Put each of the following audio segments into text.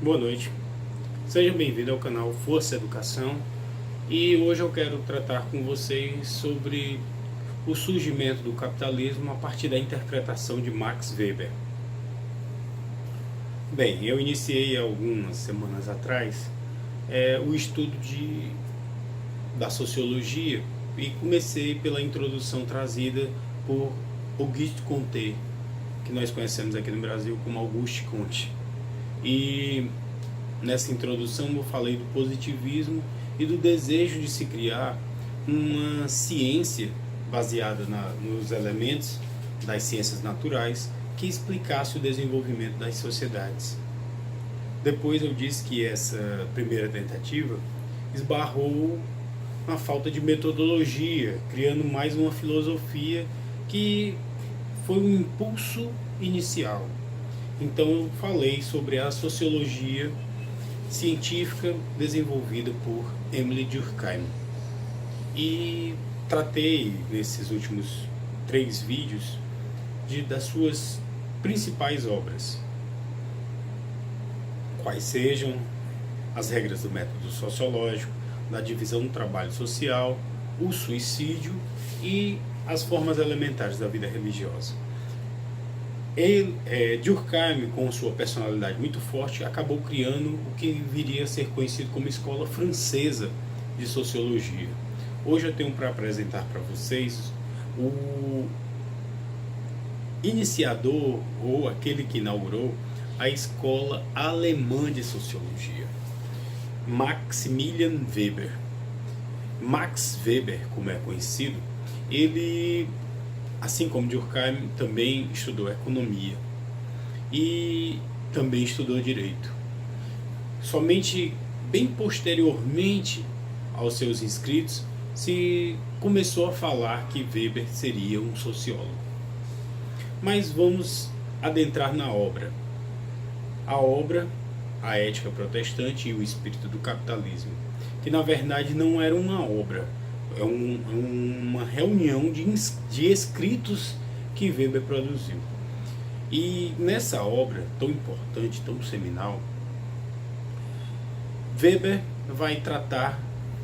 Boa noite, seja bem-vindo ao canal Força Educação e hoje eu quero tratar com vocês sobre o surgimento do capitalismo a partir da interpretação de Max Weber. Bem, eu iniciei algumas semanas atrás o estudo da sociologia e comecei pela introdução trazida por Auguste Comte, que nós conhecemos aqui no Brasil como Auguste Comte. E nessa introdução eu falei do positivismo e do desejo de se criar uma ciência baseada nos elementos das ciências naturais que explicasse o desenvolvimento das sociedades. Depois eu disse que essa primeira tentativa esbarrou na falta de metodologia, criando mais uma filosofia que foi um impulso inicial. Então eu falei sobre a sociologia científica desenvolvida por Emile Durkheim. E tratei nesses últimos 3 vídeos das suas principais obras. Quais sejam as regras do método sociológico, da divisão do trabalho social, o suicídio e as formas elementares da vida religiosa. Durkheim, com sua personalidade muito forte, acabou criando o que viria a ser conhecido como Escola Francesa de Sociologia. Hoje eu tenho para apresentar para vocês o iniciador ou aquele que inaugurou a Escola Alemã de Sociologia, Maximilian Weber. Max Weber, como é conhecido, ele, assim como Durkheim, também estudou economia e também estudou direito. Somente bem posteriormente aos seus escritos se começou a falar que Weber seria um sociólogo. Mas vamos adentrar na obra. A obra, A Ética Protestante e o Espírito do Capitalismo, que na verdade não era uma obra, é uma reunião de escritos que Weber produziu. E nessa obra tão importante, tão seminal, Weber vai tratar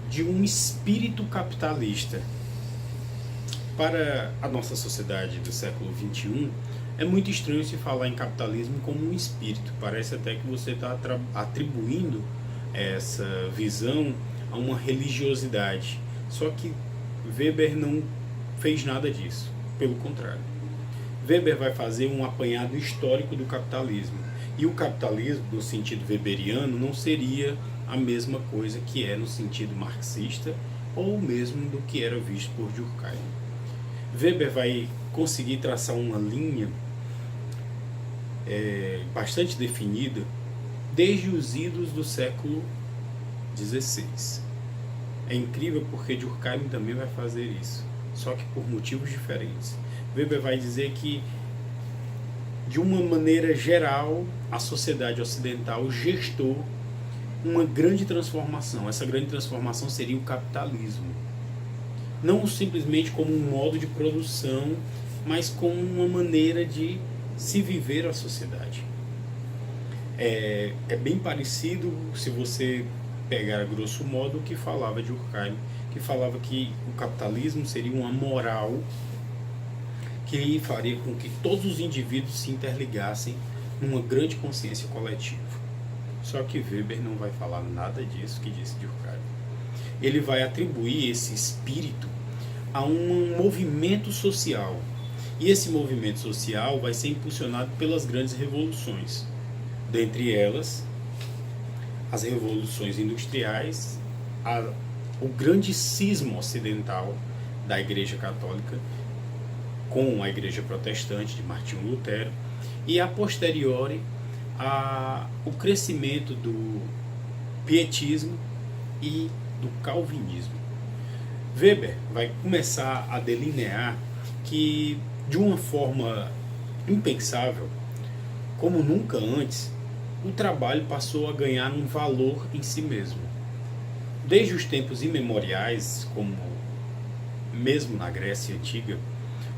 de um espírito capitalista. Para a nossa sociedade do século XXI, é muito estranho se falar em capitalismo como um espírito. Parece até que você está atribuindo essa visão a uma religiosidade. Só que Weber não fez nada disso, pelo contrário. Weber vai fazer um apanhado histórico do capitalismo. E o capitalismo, no sentido weberiano, não seria a mesma coisa que é no sentido marxista ou mesmo do que era visto por Durkheim. Weber vai conseguir traçar uma linha bastante definida desde os idos do século XVI. É incrível porque Durkheim também vai fazer isso, só que por motivos diferentes. Weber vai dizer que, de uma maneira geral, a sociedade ocidental gestou uma grande transformação. Essa grande transformação seria o capitalismo. Não simplesmente como um modo de produção, mas como uma maneira de se viver a sociedade. É bem parecido, se você pegar a grosso modo, o que falava Durkheim, que falava que o capitalismo seria uma moral que faria com que todos os indivíduos se interligassem numa grande consciência coletiva. Só que Weber não vai falar nada disso que disse Durkheim. Ele vai atribuir esse espírito a um movimento social. E esse movimento social vai ser impulsionado pelas grandes revoluções. Dentre elas, as revoluções industriais, o grande cisma ocidental da Igreja Católica com a Igreja Protestante de Martinho Lutero e, a posteriori, o crescimento do pietismo e do calvinismo. Weber vai começar a delinear que, de uma forma impensável, como nunca antes, o trabalho passou a ganhar um valor em si mesmo. Desde os tempos imemoriais, como mesmo na Grécia Antiga,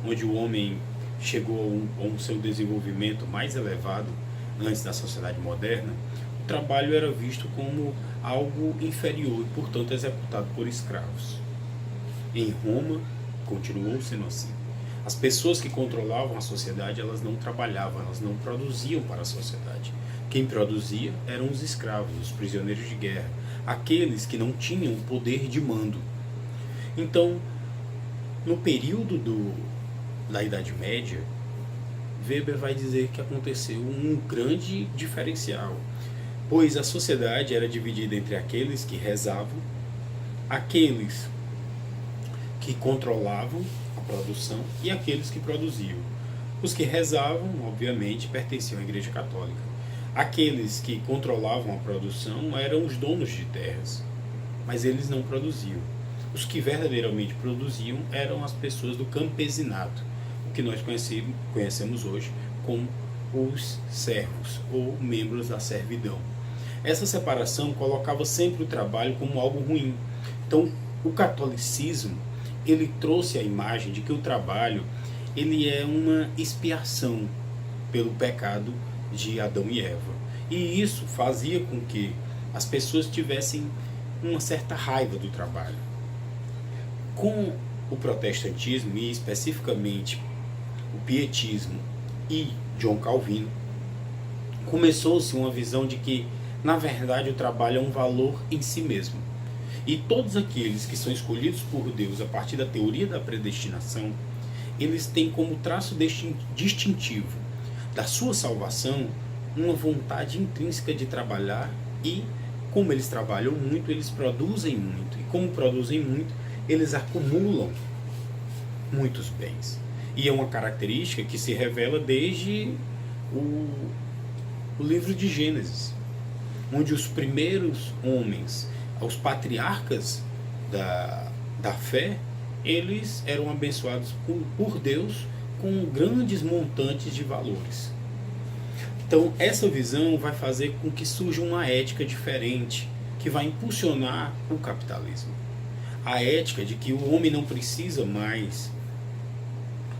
onde o homem chegou a um seu desenvolvimento mais elevado antes da sociedade moderna, o trabalho era visto como algo inferior e, portanto, executado por escravos. Em Roma, continuou sendo assim. As pessoas que controlavam a sociedade, elas não trabalhavam, elas não produziam para a sociedade. Quem produzia eram os escravos, os prisioneiros de guerra, aqueles que não tinham poder de mando. Então, no período da Idade Média, Weber vai dizer que aconteceu um grande diferencial, pois a sociedade era dividida entre aqueles que rezavam, aqueles que controlavam a produção e aqueles que produziam. Os que rezavam, obviamente, pertenciam à Igreja Católica. Aqueles que controlavam a produção eram os donos de terras, mas eles não produziam. Os que verdadeiramente produziam eram as pessoas do campesinato, o que nós conhecemos hoje como os servos ou membros da servidão. Essa separação colocava sempre o trabalho como algo ruim. Então, o catolicismo ele trouxe a imagem de que o trabalho ele é uma expiação pelo pecado de Adão e Eva. E isso fazia com que as pessoas tivessem uma certa raiva do trabalho. Com o protestantismo, e especificamente o pietismo e João Calvino, começou-se uma visão de que, na verdade, o trabalho é um valor em si mesmo. E todos aqueles que são escolhidos por Deus a partir da teoria da predestinação, eles têm como traço distintivo da sua salvação uma vontade intrínseca de trabalhar e, como eles trabalham muito, eles produzem muito. E como produzem muito, eles acumulam muitos bens. E é uma característica que se revela desde o livro de Gênesis, onde os primeiros homens, os patriarcas da fé, eles eram abençoados por Deus com grandes montantes de valores. Então essa visão vai fazer com que surja uma ética diferente, que vai impulsionar o capitalismo. A ética de que o homem não precisa mais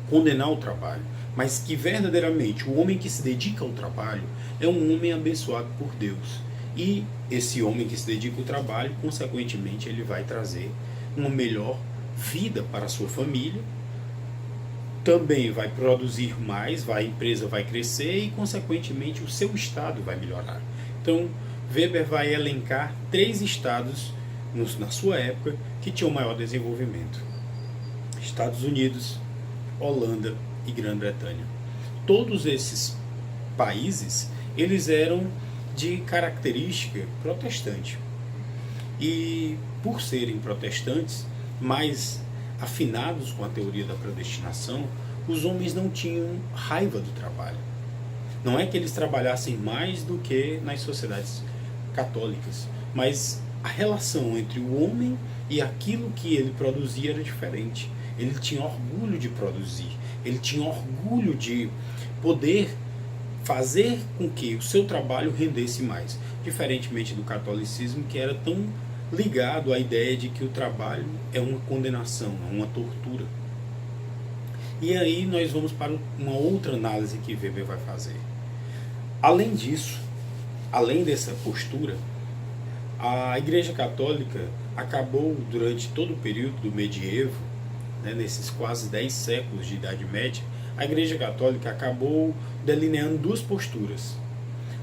condenar o trabalho, mas que verdadeiramente o homem que se dedica ao trabalho é um homem abençoado por Deus. E esse homem que se dedica ao trabalho, consequentemente, ele vai trazer uma melhor vida para a sua família, também vai produzir mais, a empresa vai crescer e, consequentemente, o seu estado vai melhorar. Então, Weber vai elencar 3 estados na sua época que tinham maior desenvolvimento: Estados Unidos, Holanda e Grã-Bretanha. Todos esses países, eles eram de característica protestante. E por serem protestantes, mais afinados com a teoria da predestinação, os homens não tinham raiva do trabalho. Não é que eles trabalhassem mais do que nas sociedades católicas, mas a relação entre o homem e aquilo que ele produzia era diferente. Ele tinha orgulho de produzir, ele tinha orgulho de poder fazer com que o seu trabalho rendesse mais, diferentemente do catolicismo, que era tão ligado à ideia de que o trabalho é uma condenação, é uma tortura. E aí nós vamos para uma outra análise que Weber vai fazer. Além disso, além dessa postura, a Igreja Católica acabou, durante todo o período do medievo, nesses quase 10 séculos de Idade Média, a Igreja Católica acabou delineando 2 posturas.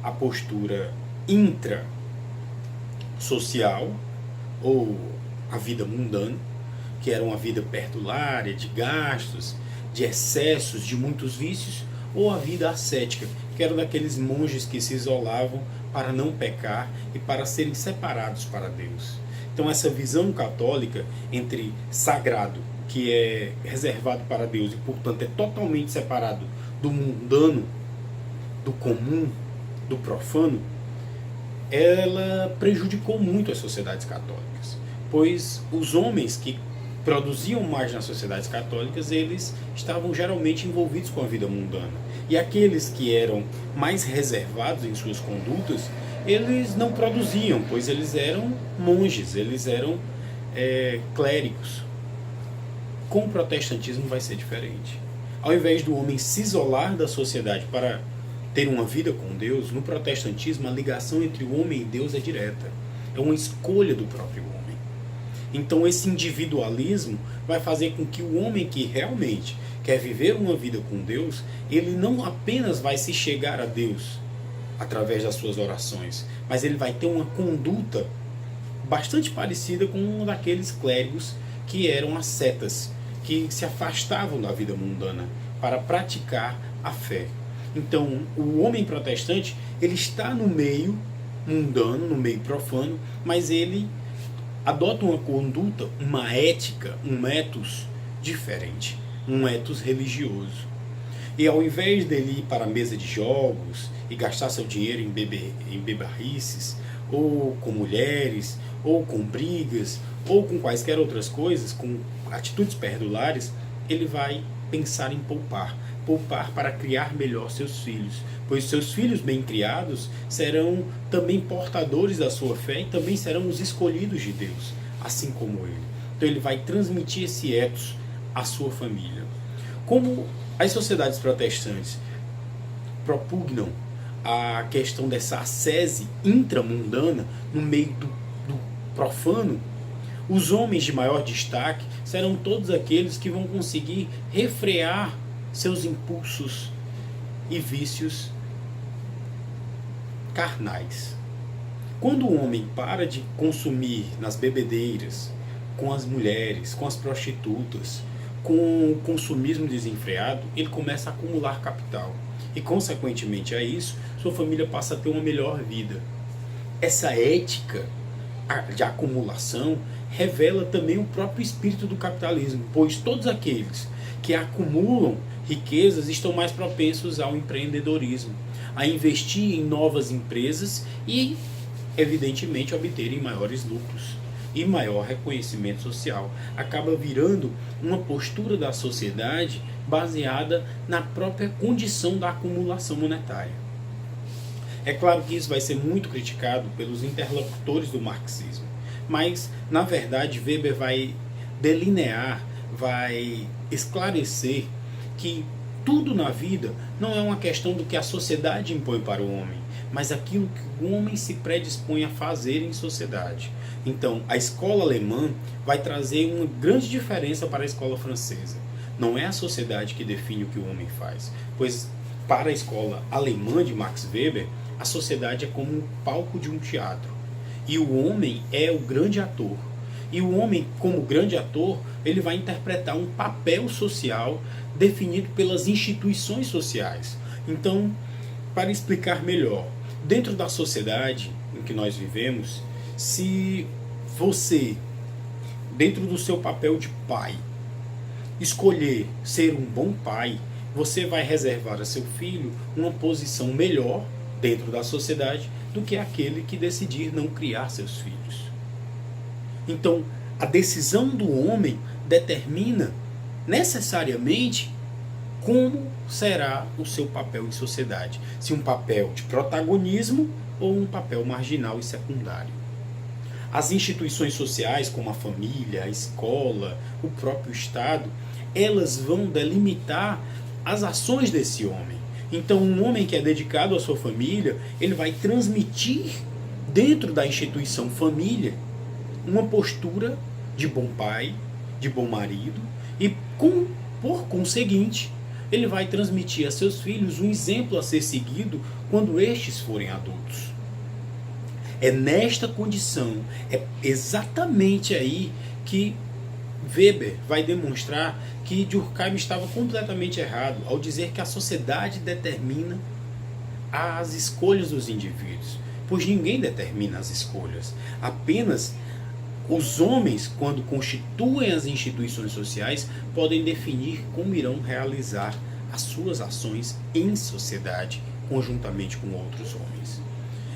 A postura intrasocial, ou a vida mundana, que era uma vida perdulária, de gastos, de excessos, de muitos vícios, ou a vida ascética, que era daqueles monges que se isolavam para não pecar e para serem separados para Deus. Então essa visão católica entre sagrado, que é reservado para Deus e, portanto, é totalmente separado do mundano, do comum, do profano, ela prejudicou muito as sociedades católicas, pois os homens que produziam mais nas sociedades católicas, eles estavam geralmente envolvidos com a vida mundana. E aqueles que eram mais reservados em suas condutas, eles não produziam, pois eles eram monges, eles eram clérigos. Com o protestantismo vai ser diferente. Ao invés do homem se isolar da sociedade para ter uma vida com Deus, no protestantismo a ligação entre o homem e Deus é direta. É uma escolha do próprio homem. Então esse individualismo vai fazer com que o homem que realmente quer viver uma vida com Deus, ele não apenas vai se chegar a Deus através das suas orações, mas ele vai ter uma conduta bastante parecida com um daqueles clérigos que eram ascetas, que se afastavam da vida mundana para praticar a fé. Então, o homem protestante, ele está no meio mundano, no meio profano, mas ele adota uma conduta, uma ética, um ethos diferente, um ethos religioso. E ao invés dele ir para a mesa de jogos e gastar seu dinheiro em beberrices, ou com mulheres, ou com brigas, ou com quaisquer outras coisas, com atitudes perdulares, ele vai pensar em poupar. Poupar para criar melhor seus filhos, pois seus filhos bem criados serão também portadores da sua fé e também serão os escolhidos de Deus, assim como ele. Então ele vai transmitir esse ethos à sua família. Como as sociedades protestantes propugnam a questão dessa ascese intramundana no meio do profano, os homens de maior destaque serão todos aqueles que vão conseguir refrear seus impulsos e vícios carnais. Quando o homem para de consumir nas bebedeiras, com as mulheres, com as prostitutas, com o consumismo desenfreado, ele começa a acumular capital. E, consequentemente a isso, sua família passa a ter uma melhor vida. Essa ética de acumulação revela também o próprio espírito do capitalismo, pois todos aqueles que acumulam riquezas estão mais propensos ao empreendedorismo, a investir em novas empresas e, evidentemente, obterem maiores lucros e maior reconhecimento social. Acaba virando uma postura da sociedade baseada na própria condição da acumulação monetária. É claro que isso vai ser muito criticado pelos interlocutores do marxismo, mas, na verdade, Weber vai delinear, vai esclarecer que tudo na vida não é uma questão do que a sociedade impõe para o homem, mas aquilo que o homem se predispõe a fazer em sociedade. Então, a escola alemã vai trazer uma grande diferença para a escola francesa. Não é a sociedade que define o que o homem faz, pois para a escola alemã de Max Weber, a sociedade é como um palco de um teatro. E o homem é o grande ator. E o homem, como grande ator, ele vai interpretar um papel social definido pelas instituições sociais. Então, para explicar melhor, dentro da sociedade em que nós vivemos, se você, dentro do seu papel de pai, escolher ser um bom pai, você vai reservar a seu filho uma posição melhor dentro da sociedade do que aquele que decidir não criar seus filhos. Então, a decisão do homem determina necessariamente como será o seu papel em sociedade. Se um papel de protagonismo ou um papel marginal e secundário. As instituições sociais, como a família, a escola, o próprio Estado, elas vão delimitar as ações desse homem. Então, um homem que é dedicado à sua família, ele vai transmitir dentro da instituição família uma postura de bom pai, de bom marido e, por conseguinte, ele vai transmitir a seus filhos um exemplo a ser seguido quando estes forem adultos. É nesta condição, é exatamente aí que Weber vai demonstrar que Durkheim estava completamente errado ao dizer que a sociedade determina as escolhas dos indivíduos, pois ninguém determina as escolhas, apenas os homens, quando constituem as instituições sociais, podem definir como irão realizar as suas ações em sociedade, conjuntamente com outros homens.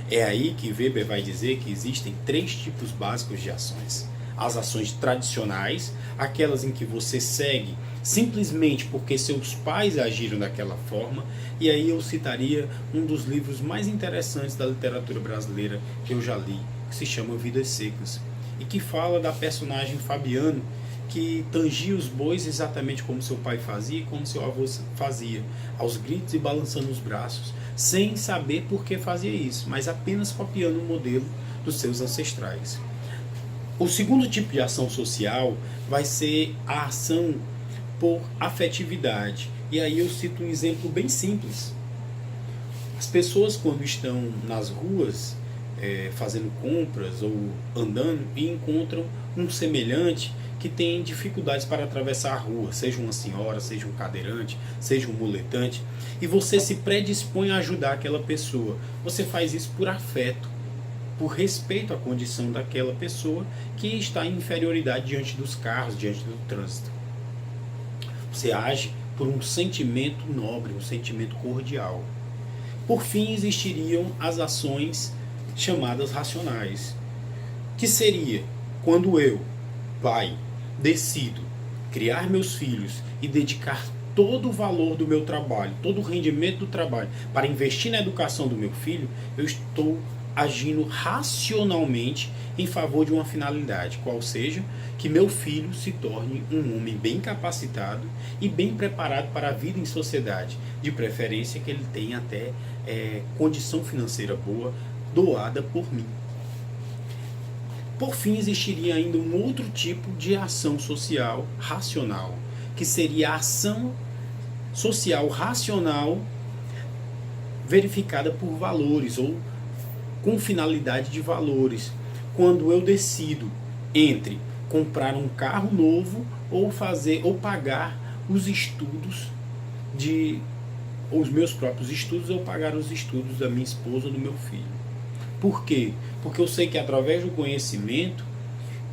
É aí que Weber vai dizer que existem 3 tipos básicos de ações. As ações tradicionais, aquelas em que você segue simplesmente porque seus pais agiram daquela forma, e aí eu citaria um dos livros mais interessantes da literatura brasileira que eu já li, que se chama Vidas Secas, e que fala da personagem Fabiano, que tangia os bois exatamente como seu pai fazia e como seu avô fazia, aos gritos e balançando os braços, sem saber por que fazia isso, mas apenas copiando o modelo dos seus ancestrais. O segundo tipo de ação social vai ser a ação por afetividade. E aí eu cito um exemplo bem simples. As pessoas, quando estão nas ruas fazendo compras ou andando e encontram um semelhante que tem dificuldades para atravessar a rua, seja uma senhora, seja um cadeirante, seja um muletante, e você se predispõe a ajudar aquela pessoa. Você faz isso por afeto, por respeito à condição daquela pessoa que está em inferioridade diante dos carros, diante do trânsito. Você age por um sentimento nobre, um sentimento cordial. Por fim, existiriam as ações chamadas racionais, que seria quando eu, pai, decido criar meus filhos e dedicar todo o valor do meu trabalho, todo o rendimento do trabalho para investir na educação do meu filho, eu estou agindo racionalmente em favor de uma finalidade, qual seja que meu filho se torne um homem bem capacitado e bem preparado para a vida em sociedade, de preferência que ele tenha até condição financeira boa, doada por mim. Por fim, existiria ainda um outro tipo de ação social racional, que seria a ação social racional verificada por valores ou com finalidade de valores. Quando eu decido entre comprar um carro novo ou pagar os estudos os meus próprios estudos ou pagar os estudos da minha esposa ou do meu filho. Por quê? Porque eu sei que através do conhecimento,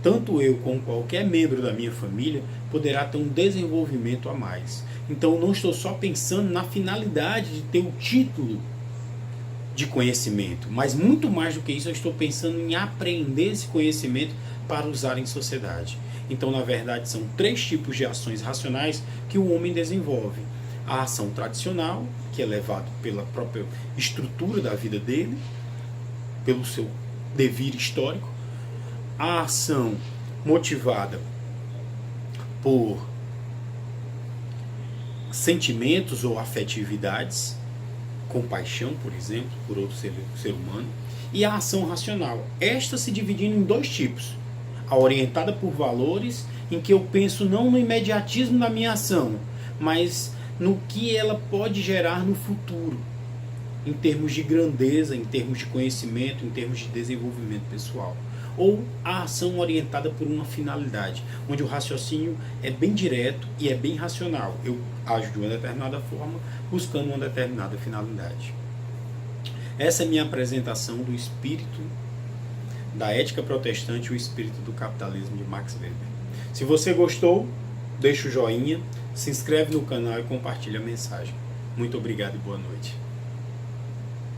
tanto eu como qualquer membro da minha família poderá ter um desenvolvimento a mais. Então eu não estou só pensando na finalidade de ter o título de conhecimento, mas muito mais do que isso, eu estou pensando em aprender esse conhecimento para usar em sociedade. Então, na verdade, são 3 tipos de ações racionais que o homem desenvolve. A ação tradicional, que é levada pela própria estrutura da vida dele, pelo seu devir histórico. A ação motivada por sentimentos ou afetividades, compaixão, por exemplo, por outro ser humano. E a ação racional, esta se dividindo em 2 tipos. A orientada por valores, em que eu penso não no imediatismo da minha ação, mas no que ela pode gerar no futuro, em termos de grandeza, em termos de conhecimento, em termos de desenvolvimento pessoal. Ou a ação orientada por uma finalidade, onde o raciocínio é bem direto e é bem racional. Eu ajo de uma determinada forma, buscando uma determinada finalidade. Essa é a minha apresentação do espírito da ética protestante e o espírito do capitalismo de Max Weber. Se você gostou, deixa o joinha, se inscreve no canal e compartilha a mensagem. Muito obrigado e boa noite.